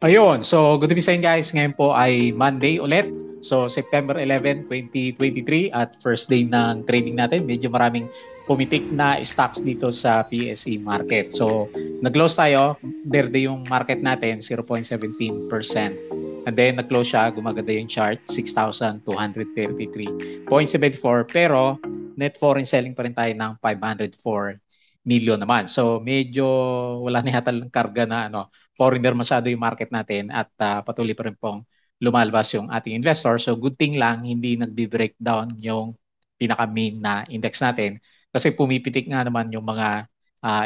Ayun, so good evening guys. Ngayon po ay Monday ulit. So September 11, 2023 at first day ng trading natin. Medyo maraming pumitik na stocks dito sa PSE market. So nag-close tayo, berde yung market natin, 0.17%. And then nag-close siya, gumaganda yung chart, 6,233.74. Pero net foreign selling pa rin tayo ng 504 million naman. So medyo wala na yata ng karga na foreigner masyado yung market natin at patuloy pa rin pong lumalabas yung ating investor. So good thing lang hindi nagbi-breakdown yung pinaka-main na index natin kasi pumipitik nga naman yung mga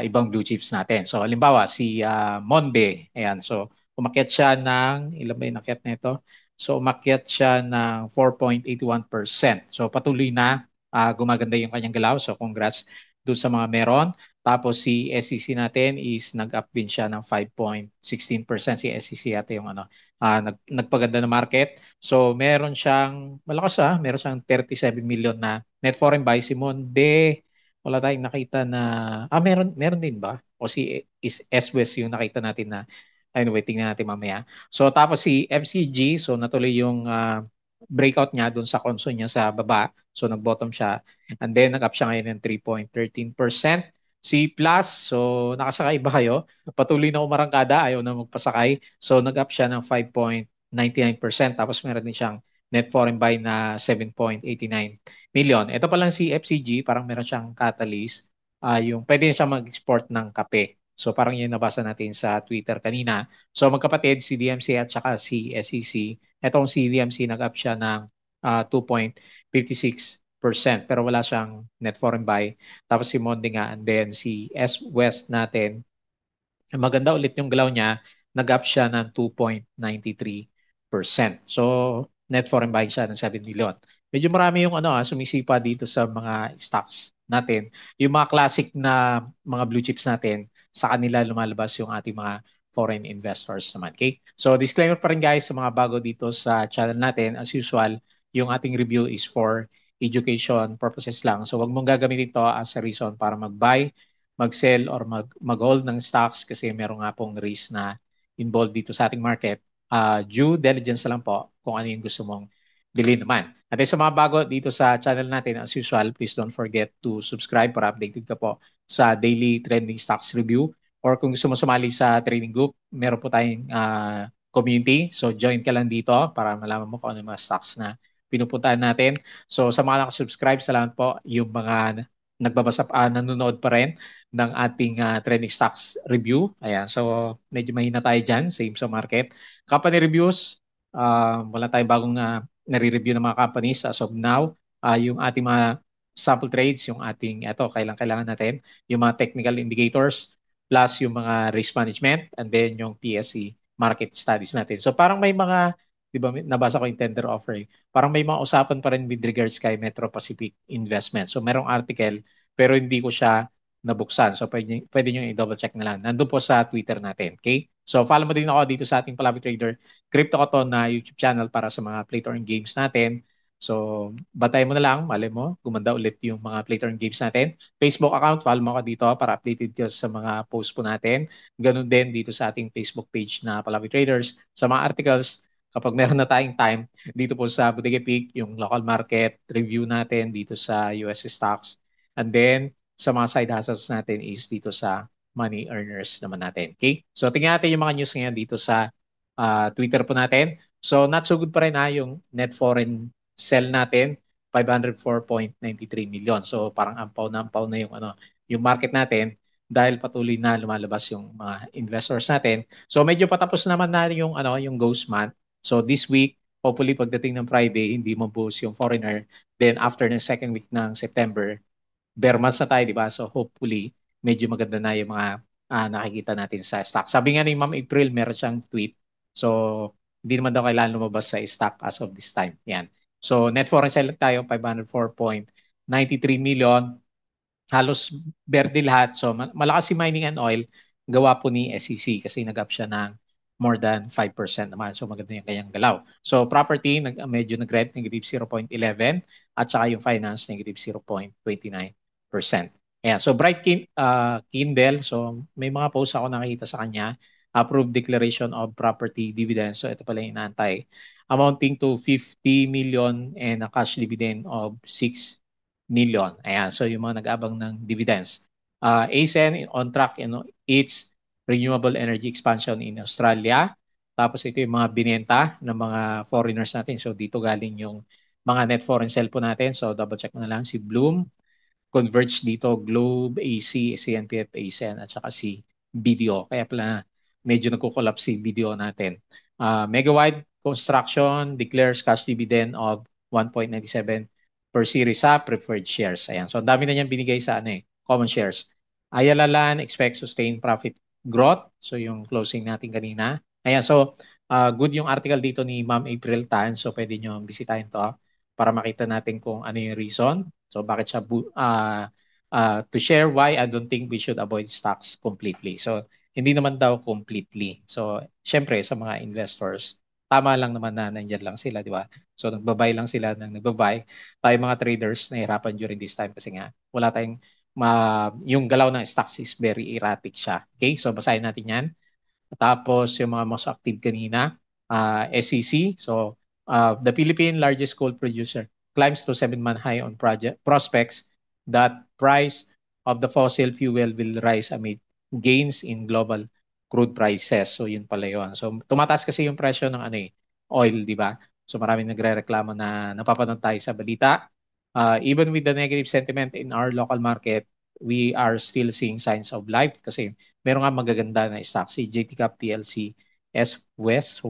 ibang blue chips natin. So halimbawa si Monde, ayan. So umakyat siya ng, ilan ba yung nakyat nito? So umakyat siya ng 4.81%. So patuloy na gumaganda yung kanyang galaw. So congrats doon sa mga meron. Tapos si SEC natin is nag-up din siya ng 5.16%. Si SEC ate yung nagpaganda na market. So meron siyang, malakas meron siyang 37 million na net foreign buy. Si Monde, wala tayong nakita na, meron din ba? O si is S-West yung nakita natin na, anyway, tingnan natin mamaya. So tapos si FCG, so natuloy yung breakout niya doon sa console niya sa baba. So nag-bottom siya. And then nag-up siya ngayon ng 3.13%. C plus, so nakasakay ba kayo? Patuloy na umarangkada, ayaw na magpasakay. So nag-up siya ng 5.99%. Tapos meron din siyang net foreign buy na 7.89 million. Ito pa lang si FCG, parang meron siyang catalyst. Yung pwede siya mag-export ng kape. So parang yun nabasa natin sa Twitter kanina. So magkapatid, si DMC at saka si SEC. Etong si DMC nag-up siya ng 2.56%, pero wala siyang net foreign buy. Tapos si Monde nga, and then si S West natin, maganda ulit yung galaw niya, nag-up siya ng 2.93%. So net foreign buy siya ng 7 million. Medyo marami yung sumisipa dito sa mga stocks natin. Yung mga classic na mga blue chips natin, sa kanila lumalabas yung ating mga foreign investors naman. Okay? So disclaimer pa rin guys sa mga bago dito sa channel natin. As usual, yung ating review is for education purposes lang. So wag mong gagamitin ito as a reason para mag-buy, mag-sell or mag-hold ng stocks kasi meron nga pong risk na involved dito sa ating market. Due diligence lang po kung ano yung gusto mong bilhin naman. At sa mga bago dito sa channel natin, as usual, please don't forget to subscribe para updated ka po sa daily trending stocks review. Or kung gusto mo sumali sa trading group, meron po tayong community. So join ka lang dito para malaman mo kung ano yung mga stocks na pinupuntahan natin. So sa mga nakasubscribe, salamat po. Yung mga nagbabasa, nanonood pa rin ng ating trending stocks review. Ayan, so medyo mahina tayo dyan, same sa market. Company reviews, wala tayong bagong nare-review ng mga companies as of now. Yung ating mga sample trades, yung ating, kailangan natin, yung mga technical indicators, plus yung mga risk management, and then yung PSE market studies natin. So parang may mga, di ba, nabasa ko yung tender offer, parang may mga usapan pa rin with regards kay Metro Pacific Investment. So merong article, pero hindi ko siya nabuksan. So pwede nyo i-double check na lang. Nandun po sa Twitter natin. Okay? So follow mo din ako dito sa ating Palabi Trader Crypto Koton na YouTube channel para sa mga play to earn games natin. So batay mo na lang, mali mo, gumanda ulit yung mga play to earn games natin. Facebook account, follow mo ka dito para updated ka sa mga post po natin. Ganun din dito sa ating Facebook page na Palabi Traders. Sa mga articles, kapag meron na tayong time, dito po sa Bodega Peak, yung local market review natin dito sa US stocks. And then, sa mga side hustles natin is dito sa money earners naman natin. Okay? So, tingnan natin yung mga news ngayon dito sa Twitter po natin. So, not so good pa rin yung net foreign sell natin, 504.93 million. So, parang ampaw na yung market natin dahil patuloy na lumalabas yung mga investors natin. So, medyo patapos naman na yung ghost month. So, this week, hopefully pagdating ng Friday, hindi mabuhos yung foreigner. Then, after ng second week ng September, bare months na tayo, di ba? So hopefully, medyo maganda na yung mga nakikita natin sa stock. Sabi nga ni Ma'am April, meron siyang tweet. So, hindi naman daw kailangan lumabas sa stock as of this time. Yan. So, net foreign sale tayo, 504.93 million. Halos berde lahat. So, malakas si mining and oil. Gawa po ni SEC kasi nag-up siya ng more than 5% naman. So, maganda yung kanyang galaw. So, property, medyo nag-red, negative 0.11 at saka yung finance, negative 0.29%. Ayan. So, Kindle. So, may mga posts ako nakikita sa kanya approved declaration of property dividends. So ito pala yung inaantay. Amounting to 50 million and a cash dividend of 6 million. Ayan, so yung mga nag-abang ng dividends. ASEN on track in its renewable energy expansion in Australia. Tapos ito yung mga binenta ng mga foreigners natin. So dito galing yung mga net foreign sale po natin. So double check mo na lang si Bloom, Converge dito, Globe, AC, CNPF, ASEN, at saka si BDO. Kaya pala medyo nagko-collapse si BDO natin. Megawide Construction declares cash dividend of 1.97 per series sa preferred shares. Ayan. So, ang dami na niyang binigay sa common shares. Ayala Land expects sustained profit growth. So, yung closing natin kanina. Ayan. So, good yung article dito ni Ma'am April Tan. So, pwede nyo bisitahin to para makita natin kung ano yung reason. So, bakit siya to share why I don't think we should avoid stocks completely. So, hindi naman daw completely. So, syempre sa mga investors, tama lang naman na nandyan lang sila, di ba? So, nagbabay lang sila ng nagbabay. Tayo mga traders, nahihirapan during this time kasi nga, wala tayong, yung galaw ng stocks is very erratic siya. Okay? So, basahin natin yan. Tapos, yung mga most active kanina, SEC. So, the Philippine largest coal producer climbs to 7-month high on project prospects that price of the fossil fuel will rise amid gains in global crude prices. So yun pala yun. So tumataas kasi yung presyo ng oil, di ba? So maraming nagrereklamo na napapanood tayo sa balita. Even with the negative sentiment in our local market, we are still seeing signs of life kasi meron nga magaganda na stock si JT Cap PLC, S West, so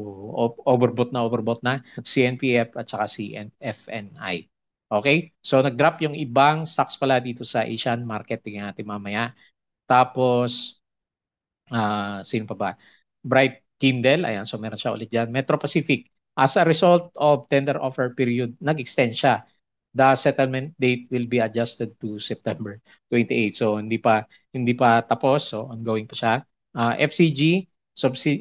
overbought na, CNPF at saka CNFNI. Okay? So nag-drop yung ibang stocks pala dito sa Asian market. Tingnan natin mamaya. Tapos, sino pa ba? Bright Kindle, ayan, so meron siya ulit dyan. Metro Pacific, as a result of tender offer period, nag-extend siya. The settlement date will be adjusted to September 28. So hindi pa tapos, so ongoing pa siya. FCG,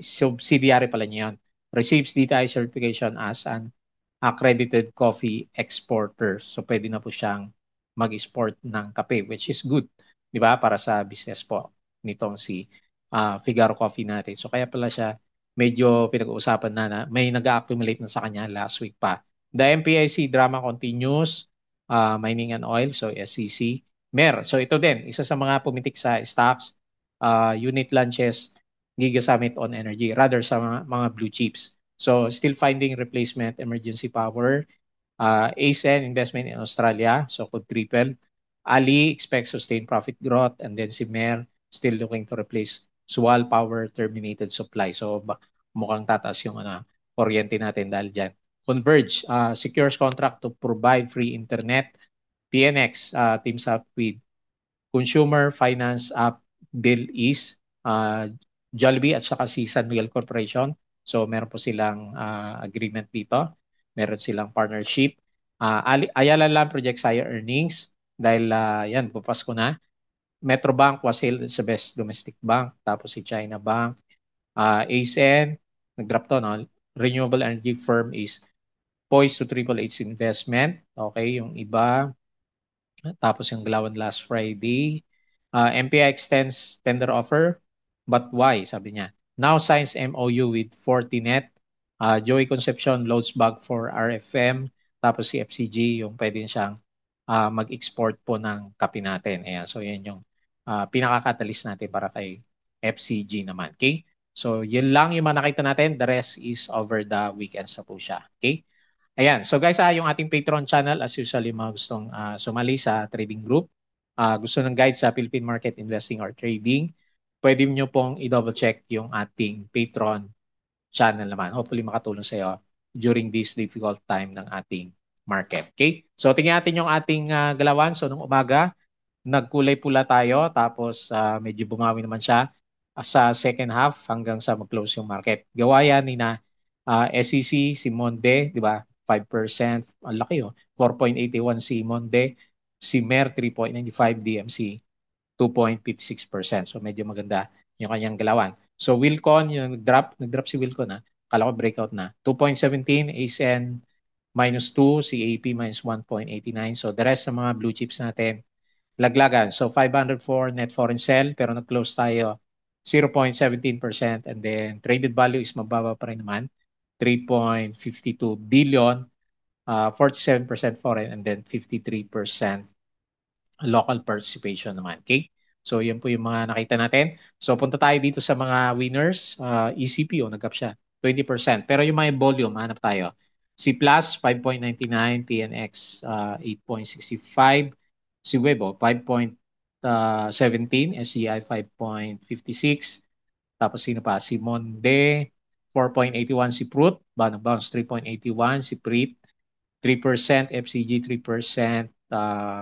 subsidiary pala niya yan. Receives DTI certification as an accredited coffee exporter. So pwede na po siyang mag-export ng kape, which is good, 'di ba? Para sa business po nitong si Figaro Coffee natin. So kaya pala siya medyo pinag-uusapan na may nag-accumulate na sa kanya last week pa. The MPIC drama continues, mining and oil, so SCC. MER, so ito din, isa sa mga pumitik sa stocks, unit launches, Giga Summit on Energy, rather sa mga blue chips. So still finding replacement emergency power, ASEN investment in Australia, so could triple. Ali expects sustained profit growth, and then si Mer still looking to replace Sual Power terminated supply. So mukhang tataas yung kuryente natin dahil dyan. Converge secures contract to provide free internet. PNX teams up with consumer finance app Bill is Jollibee at saka si San Miguel Corporation. So meron po silang agreement dito. Meron silang partnership. Ayala Land projects higher earnings dahil yan, pupasko na. Metrobank was hailed as the best domestic bank. Tapos si China Bank. ASEN, nag-drop to, no? Renewable energy firm is poised to triple its investment. Okay, yung iba. Tapos yung Galawan last Friday. MPI extends tender offer, but why? Sabi niya. Now signs MOU with Fortinet. Joey Concepcion loads bag for RFM. Tapos si FCG, yung pwede siyang mag-export po ng kape natin. Ayan, so yan yung pinaka-catalyst natin para kay FCG naman. Okay? So yun lang yung mga nakita natin. The rest is over the weekends na po siya. Okay? Ayan. So guys, yung ating Patreon channel, as usual, yung mga gustong sumali sa trading group, gusto ng guide sa Philippine market investing or trading, pwede nyo pong i-double check yung ating Patreon channel naman. Hopefully makatulong sa iyo during this difficult time ng ating market. Okay? So tingnan natin yung ating galawan. So nung umaga, nagkulay pula tayo tapos medyo bumawi naman siya sa second half hanggang sa mag-close yung market. Gawa yan ni na SEC, si Monde, di ba? 5%, ang laki oh. 4.81 si Monde, si Mer 3.95, DMC 2.56%. So medyo maganda yung kanyang galawan. So Wilcon, yung nag-drop si Wilcon Kala ko breakout na. 2.17, ASN -2, si AP -1.89. So the rest sa mga blue chips natin, laglagan. So 504 net foreign sell pero nag-close tayo 0.17%, and then traded value is mababa pa rin naman, 3.52 billion, 47% foreign, and then 53% local participation naman. Okay? So, yan po yung mga nakita natin. So, punta tayo dito sa mga winners. ECP, nag-up siya, 20%. Pero yung mga volume, hanap tayo. C Plus, 5.99, PNX, 8.65, si Weibo, 5.17, SCI, 5.56, tapos sino pa? Si Monde, 4.81, si Fruit, bounce, 3.81, si Prit, 3%, FCG 3%,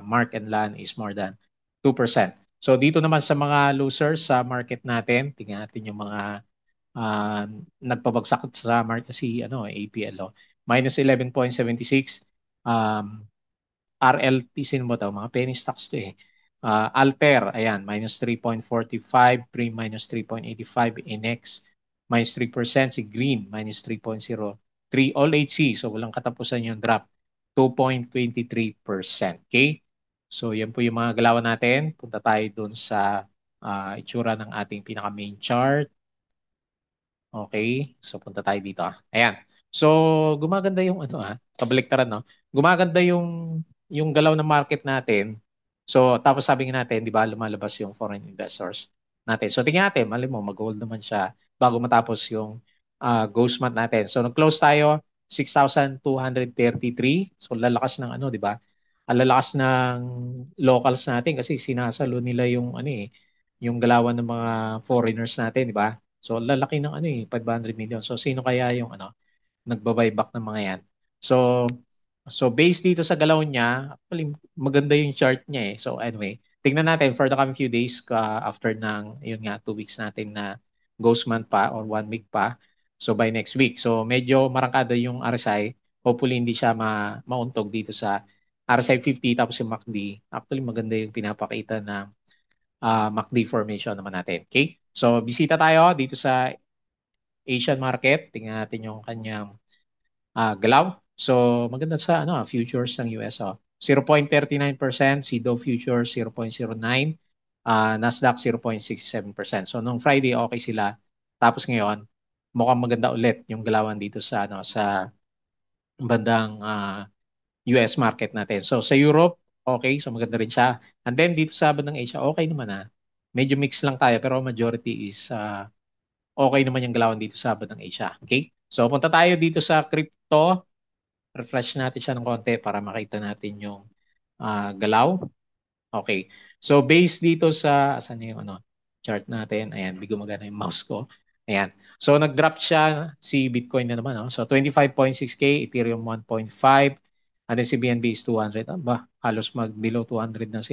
Mark and Lan is more than 2%. So dito naman sa mga losers sa market natin, tingnan natin yung mga nagpabagsak sa market si APL. Minus 11.76. RLT, sino mo to? Mga penny stocks to eh. Alter, ayan, minus 3.45, Prim minus 3.85, Inex minus 3%, si Green minus 3.03, All HC, so walang katapusan yung drop, 2.23%. Okay? So yan po yung mga galawan natin. Punta tayo dun sa itsura ng ating pinaka main chart. Okay, so punta tayo dito. Ayan. So gumaganda yung kabaliktaran, no? Gumaganda yung galaw ng market natin. So tapos sabi nga natin, 'di ba, lumalabas yung foreign investors natin. So tingnan natin, mali mo mag-hold naman siya bago matapos yung ghost month natin. So nag-close tayo 6,233. So lalakas ng 'di ba? Ang lalakas ng locals natin kasi sinasalo nila yung yung galawan ng mga foreigners natin, 'di ba? So, lalaki ng 500 million. So, sino kaya yung nagba-buyback ng mga yan? So, based dito sa galaw niya, actually, maganda yung chart niya eh. So, anyway, tingnan natin for the coming few days after ng, yun nga, 2 weeks natin na ghost month pa or 1 week pa. So, by next week. So, medyo marangkada yung RSI. Hopefully, hindi siya mauntog dito sa RSI 50 tapos yung MACD. Actually, maganda yung pinapakita ng MACD formation naman natin. Okay? So, bisita tayo dito sa Asian market. Tingnan natin yung kanyang galaw. So, maganda sa futures ng US. 0.39%, si Dow Futures 0.09, Nasdaq 0.67%. So, nung Friday okay sila. Tapos ngayon, mukhang maganda ulit yung galawan dito sa sa bandang US market natin. So, sa Europe, okay. So, maganda rin siya. And then, dito sa bandang Asia, okay naman Medyo mix lang tayo, pero majority is okay naman yung galawan dito sa bandang Asia. Okay? So, punta tayo dito sa crypto. Refresh natin siya ng konti para makita natin yung galaw. Okay. So, based dito sa, asan yung chart natin? Ayan, di gumagana yung mouse ko. Ayan. So, nag-drop siya si Bitcoin na naman. So, 25.6K, Ethereum 1.5, and then si BNB is 200. Halos mag-below 200 na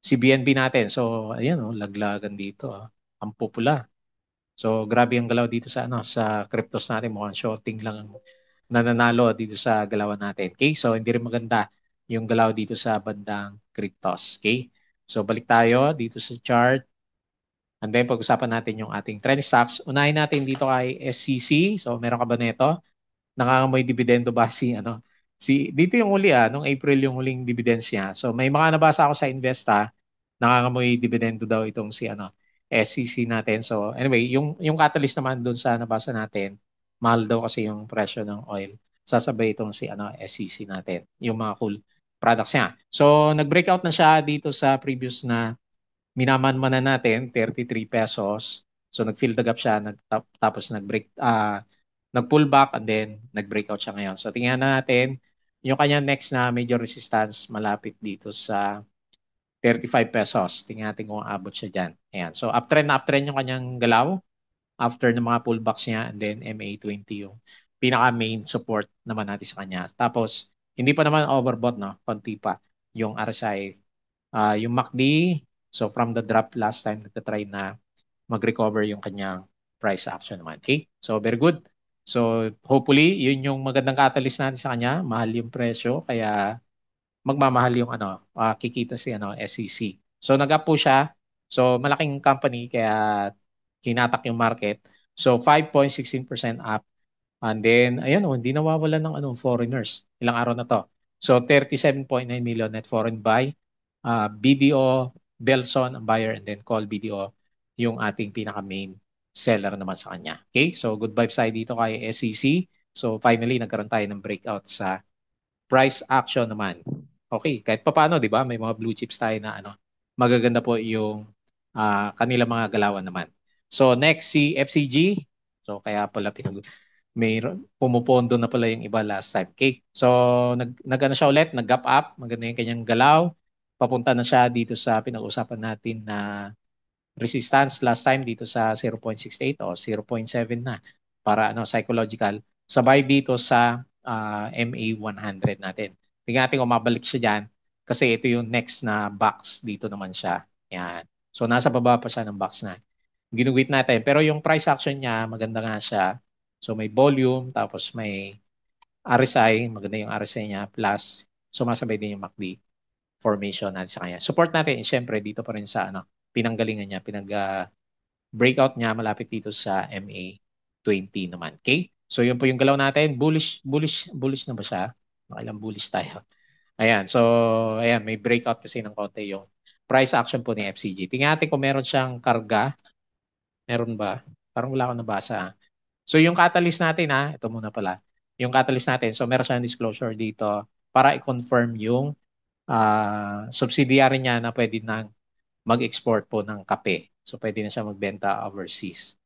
si BNB natin. So, ayan, laglagan dito. Ang pupula. So, grabe yung galaw dito sa sa cryptos natin. Mukhang shorting lang ang nananalo dito sa galawan natin. Okay? So, hindi rin maganda yung galaw dito sa bandang cryptos. Okay? So, balik tayo dito sa chart. And then, pag-usapan natin yung ating trend stocks. Unahin natin dito kay SCC. So, meron ka ba nito? Nangangamoy dividendo ba dito yung uli nung April yung huling dividends niya. So, may mga nabasa ako sa Investa, nangangamoy dividendo daw itong si SCC natin. So anyway, yung catalyst naman doon sa nabasa natin, mahal daw kasi yung presyo ng oil. Sasabay itong si SCC natin, yung mga cool products niya. So nag-breakout na siya dito sa previous na minaman-manan natin, 33 pesos. So nag-fill the gap siya, tapos nag-pull back and then nag-breakout siya ngayon. So tingnan natin yung kanya next na major resistance malapit dito sa 35 pesos. Tingnan natin kung abot siya dyan. Ayan. So, uptrend na uptrend yung kanyang galaw after ng mga pullbacks niya, and then MA20 yung pinaka-main support naman natin sa kanya. Tapos, hindi pa naman overbought, no? Konti pa yung RSI. Yung MACD, so from the drop last time, nagtatry na mag-recover yung kanyang price action naman. Okay? So, very good. So, hopefully, yun yung magandang catalyst natin sa kanya. Mahal yung presyo, kaya magmamahal yung kikita si SEC. So nag-up po siya. So malaking company kaya hinatak yung market. So 5.16% up. And then ayan hindi nawawalan ng foreigners. Ilang araw na to. So 37.9 million net foreign buy. BDO, Belson ang buyer, and then call BDO yung ating pinaka-main seller naman sa kanya. Okay? So, good vibes tayo dito kay SEC. So, finally, nagkaroon tayo ng breakout sa price action naman. Okay, kahit pa paano, di ba? May mga blue chips tayo na ano, magaganda po yung kanila mga galawan naman. So, next, si FCG. So, kaya pala may pumupondo na pala yung iba last time. Okay, so nag-ano siya ulit, nag-gap up, maganda yung kanyang galaw. Papunta na siya dito sa pinag-usapan natin na resistance last time dito sa 0.68 o 0.7 na para ano psychological sabay dito sa MA100 natin. Tingnan natin kung mabalik siya diyan kasi ito yung next na box dito naman siya. Yan. So nasa baba pa siya ng box na. Ginuguit natin pero yung price action niya maganda nga siya. So may volume tapos may RSI, maganda yung RSI niya plus sumasabay din yung MACD formation natin sa kanya. Support natin, syempre, dito pa rin sa ano, pinanggalingan niya, breakout niya malapit dito sa MA20 naman. Okay? So yun po yung galaw natin. Bullish na ba siya? Nakailang bullish tayo. Ayan. So, ayan, may breakout kasi ng konti yung price action po ni FCG. Tingnan natin kung meron siyang karga. Meron ba? Parang wala akong nabasa. So yung catalyst natin ito muna pala. Yung catalyst natin, so meron siyang disclosure dito para i-confirm yung subsidiary niya na pwede nang mag-export po ng kape. So pwede na siya magbenta overseas.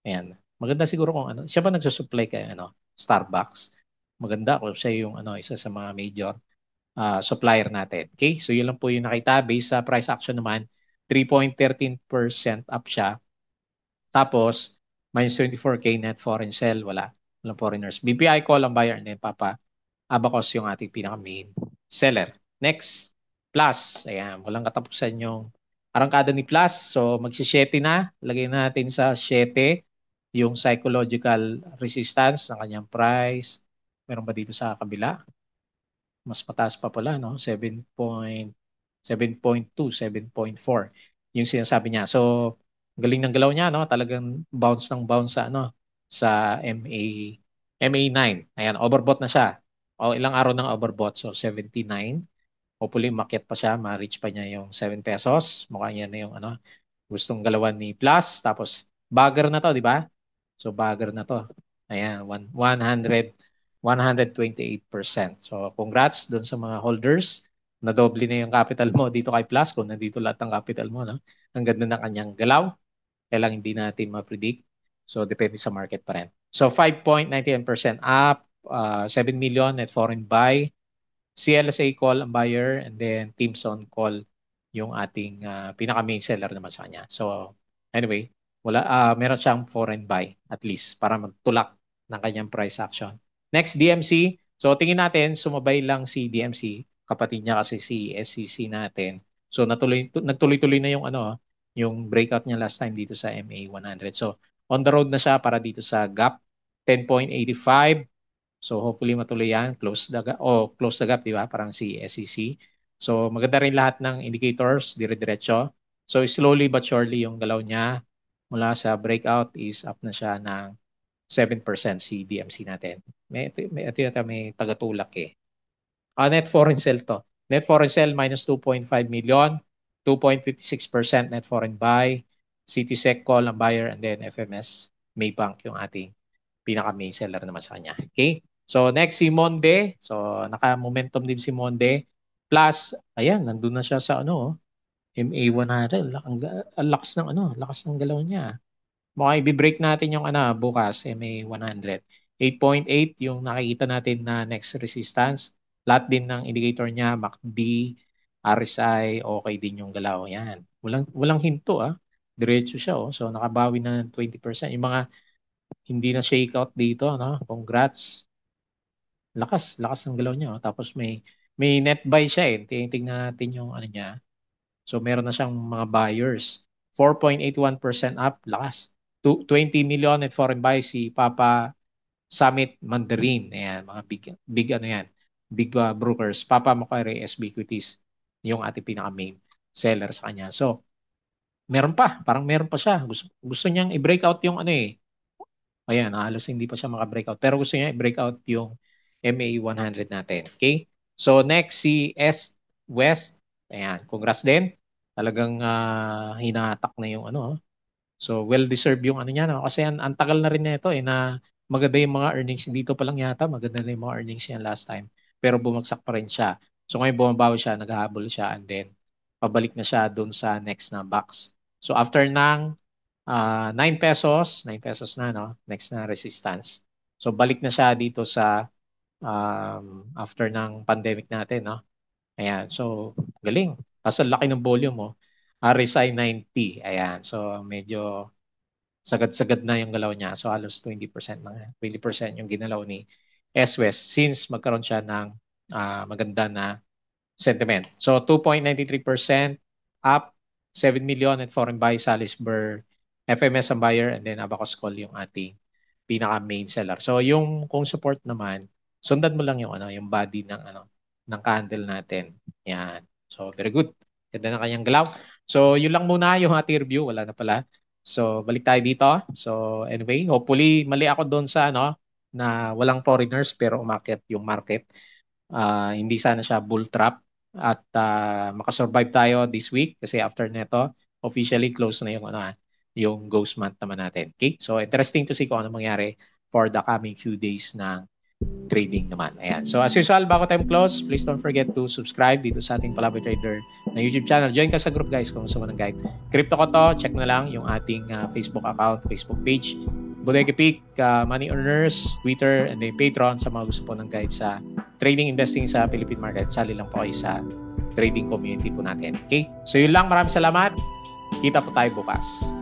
Ayan. Maganda siguro kung ano. Siya ba nagsusupply kay ano, Starbucks? Maganda kung siya yung ano, isa sa mga major supplier natin. Okay? So yun lang po yung nakita. Based sa price action naman, 3.13% up siya. Tapos, minus 24K net foreign sell. Walang foreigners. BPI call ang buyer and then Papa Abacus yung ating pinaka-main seller. Next, Plus. Ayan, walang katapusan yung arangkada ni Plus. So, magsi-7 na. Lagay natin sa 7 yung psychological resistance ng kanyang price. Meron ba dito sa kabila? Mas mataas pa pala, no? 7.2, 7.4 yung sinasabi niya. So, galing ng galaw niya, no? Talagang bounce ng bounce sa ano sa MA9. Ayan, overbought na siya. O ilang araw ng overbought. So 79. Hopefully makyat pa siya, ma-reach pa niya yung 7 pesos. Mukhang yan na yung ano, gustong galawan ni Plus. Tapos bagger na to, di ba? So bagger na to. Ayan, 128%. So congrats doon sa mga holders. Nadoble na yung capital mo dito kay Plus kung nandito lahat ng capital mo. No? Ang ganda ng kanyang galaw. Kaya lang hindi natin ma-predict. So depende sa market pa rin. So 5.91% up, 7 million net foreign buy. CLSA call ang buyer and then Timson call yung ating pinaka-main seller naman sa kanya. So anyway, meron siyang foreign buy at least para magtulak ng kanyang price action. Next, DMC. So tingin natin, sumabay lang si DMC, kapatid niya kasi si SCC natin. So nagtuloy-tuloy na yung ano, yung breakout niya last time dito sa MA100. So on the road na siya para dito sa gap 10.85. So hopefully matuloy yan, close the gap, di ba? Parang si SEC. So maganda rin lahat ng indicators, dire-diretso. So slowly but surely yung galaw niya mula sa breakout is up na siya ng 7% si DMC natin. May tagatulak eh. Net foreign sell to. Net foreign sell minus 2.5 million, 2.56% net foreign buy, CitySec call ang buyer, and then FMS Maybank yung ating pinaka-main seller naman sa kanya. Okay? So next si Monde. So naka-momentum din si Monde. Plus, ayan, nandun na siya sa ano, MA100. Ang lakas ng ano, lakas ng galaw niya. Mukhang i-break natin yung ano, bukas, MA100. 8.8 yung nakikita natin na next resistance. Lahat din ng indicator niya, MACD, RSI, okay din yung galaw. Yan. Walang hinto Diretso siya So nakabawi na ng 20%. Yung mga hindi na shake out dito, no? Congrats. Lakas ng galaw niya. Tapos may net buy siya Tingnan natin yung ano niya. So meron na siyang mga buyers. 4.81% up, lakas. 20 million net foreign buy si Papa Summit Mandarin. Ayan, mga big ano yan. Big brokers. Papa Macquarie SB Equities yung ating pinaka-main seller sa kanya. So, meron pa. Parang meron pa siya. Gusto niyang i-break out yung ano Ayan, halos hindi pa siya maka-breakout. Pero gusto niya i-breakout yung MA100 natin. Okay? So next, si S West. Ayan, congrats din. Talagang hinatak na yung ano. So well-deserved yung ano niya, no? Kasi ang tagal na rin nito na maganda yung mga earnings. Dito pa lang yata, maganda na yung mga earnings niya last time. Pero bumagsak pa rin siya. So ngayon bumabawi siya, naghahabol siya, and then pabalik na siya doon sa next na box. So after ng 9 pesos, 9 pesos na, no? Next na resistance. So balik na siya dito sa after ng pandemic natin, no? Ayan, so galing. Tapos ang laki ng volume mo. RSI 90. Ayan, so medyo sagad-sagad na yung galaw niya. So halos 20% na 20% yung ginalaw ni S-West since magkaroon siya ng maganda na sentiment. So 2.93% up, 7 million at foreign buy, Salisbury, FMS ang buyer, and then Abacus Call yung ating pinaka main seller. So yung kung support naman, sundan mo lang yung yung body ng candle natin. Yan. So very good. Ganda na kanyang galaw. So yun lang muna yung ating review, wala na pala. So balik tayo dito. So anyway, hopefully mali ako doon sa na walang foreigners pero umakyat yung market. Hindi sana siya bull trap at makasurvive tayo this week kasi after neto officially close na yung ghost month naman natin. Okay? So interesting to see kung ano mangyari for the coming few days ng trading naman. Ayan. So as usual, bago tayo close, please don't forget to subscribe dito sa ating Palaboy Trader na YouTube channel. Join ka sa group guys kung gusto mo ng guide. Crypto ko to, check na lang yung ating Facebook account, Facebook page, Bodega Peak, Money Earners, Twitter, and then Patreon sa mga gusto po ng guide sa trading, investing sa Philippine market. Sali lang po kayo sa trading community po natin. Okay? So yun lang. Maraming salamat. Kita po tayo bukas.